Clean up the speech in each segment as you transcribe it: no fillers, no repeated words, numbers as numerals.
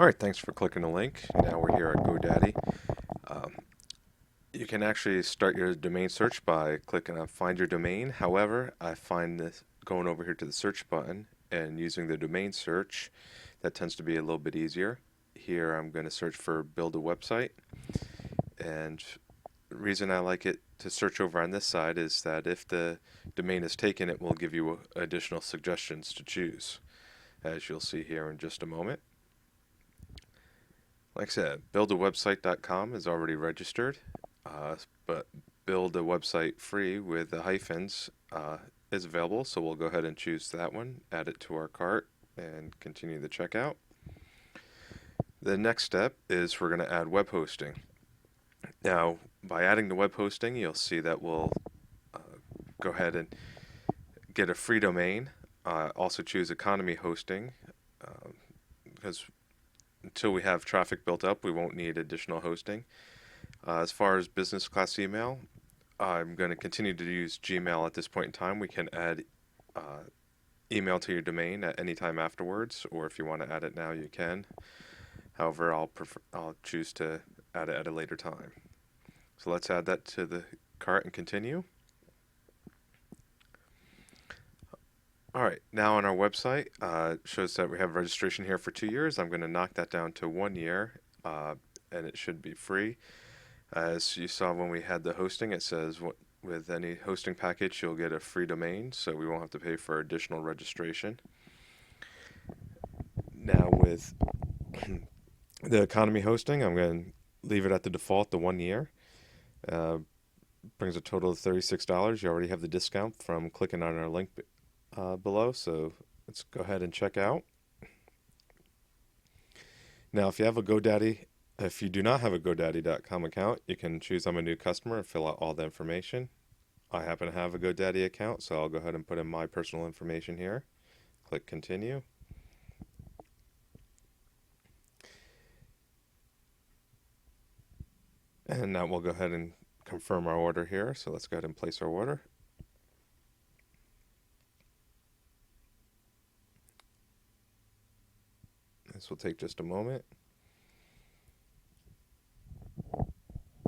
All right, thanks for clicking the link. Now we're here at GoDaddy. Um, you can actually start your domain search by clicking on Find Your Domain. However, I find this going over here to the search button and using the domain search, that tends to be a little bit easier. Here I'm going to search for Build a Website. And the reason I like it to search over on this side is that if the domain is taken, it will give you additional suggestions to choose, as you'll see here in just a moment. Like I said, buildawebsite.com is already registered, but build a website free with the hyphens is available, so we'll go ahead and choose that one, add it to our cart, and continue the checkout. The next step is we're going to add web hosting. Now, by adding the web hosting, you'll see that we'll uh, go ahead and get a free domain. Also choose economy hosting because until we have traffic built up, we won't need additional hosting. As far as business class email, I'm going to continue to use Gmail at this point in time. We can add uh, email to your domain at any time afterwards, or if you want to add it now, you can. However, I'll choose to add it at a later time. So let's add that to the cart and continue. All right, now on our website, it shows that we have registration here for 2 years. I'm going to knock that down to 1 year, and it should be free. As you saw when we had the hosting, it says with any hosting package, you'll get a free domain, so we won't have to pay for additional registration. Now with the economy hosting, I'm going to leave it at the default, the 1 year. Uh, Brings a total of $36. You already have the discount from clicking on our link below, so let's go ahead and check out. Now, if you do not have a GoDaddy.com account, you can choose I'm a new customer and fill out all the information. I happen to have a GoDaddy account, so I'll go ahead and put in my personal information here. Click continue. And now we'll go ahead and confirm our order here. So let's go ahead and place our order. This will take just a moment.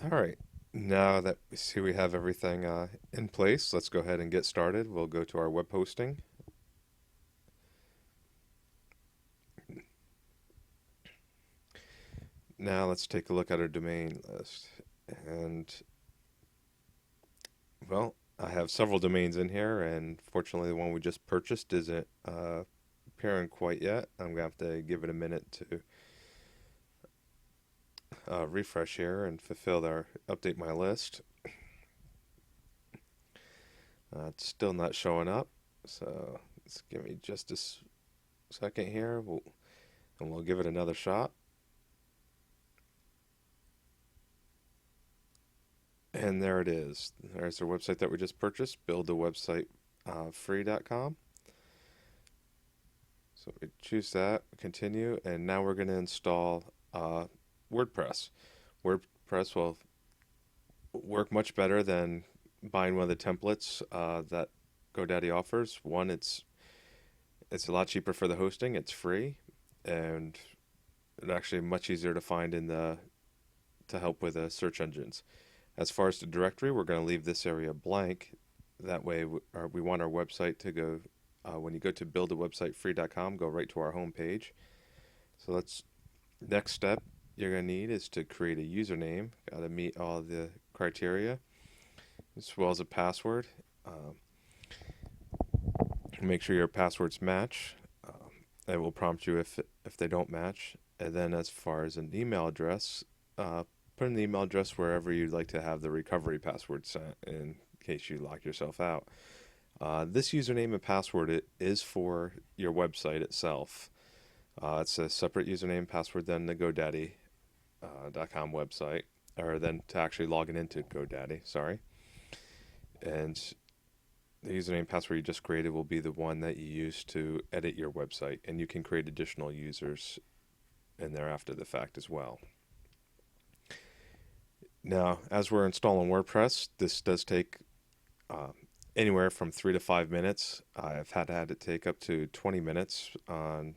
All right. Now that we see we have everything in place, let's go ahead and get started. We'll go to our web hosting. Now let's take a look at our domain list. And, well, I have several domains in here, and fortunately the one we just purchased isn't appearing quite yet. I'm going to have to give it a minute to refresh here and update my list. It's still not showing up, so let's give me just a second here, and we'll give it another shot. And there it is. There's our website that we just purchased, buildawebsitefree.com. So we choose that, continue, and now we're going to install WordPress. WordPress will work much better than buying one of the templates that GoDaddy offers. One, it's a lot cheaper for the hosting. It's free, and it's actually much easier to find to help with search engines. As far as the directory, we're going to leave this area blank. That way, we want our website to go. When you go to buildawebsitefree.com, go right to our home page. So next step you're going to need is to create a username. Got to meet all the criteria, as well as a password. Make sure your passwords match. It will prompt you if they don't match. And then as far as an email address, put an email address wherever you'd like to have the recovery password sent in case you lock yourself out. This username and password is for your website itself. It's a separate username and password than the GoDaddy.com website, or then to actually logging into GoDaddy, sorry. And the username and password you just created will be the one that you use to edit your website, and you can create additional users in there after the fact as well. Now, as we're installing WordPress, this does take anywhere from 3 to 5 minutes. I've had it take up to 20 minutes on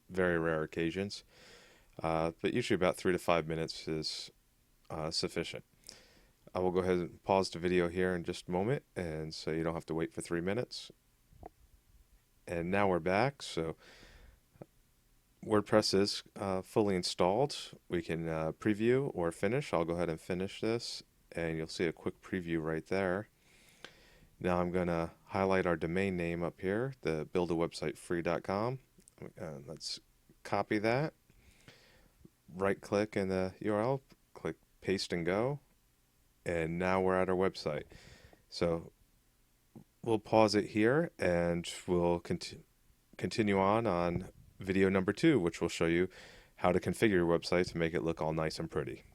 very rare occasions. but usually about 3 to 5 minutes is sufficient. I will go ahead and pause the video here in just a moment, and so you don't have to wait for 3 minutes. And now we're back. So WordPress is fully installed. We can preview or finish. I'll go ahead and finish this, and you'll see a quick preview right there. Now I'm going to highlight our domain name up here, the buildawebsitefree.com. Let's copy that. Right click in the URL, click paste and go. And now we're at our website. So we'll pause it here, and we'll continue on video number 2, which will show you how to configure your website to make it look all nice and pretty.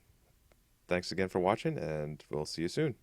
Thanks again for watching, and we'll see you soon.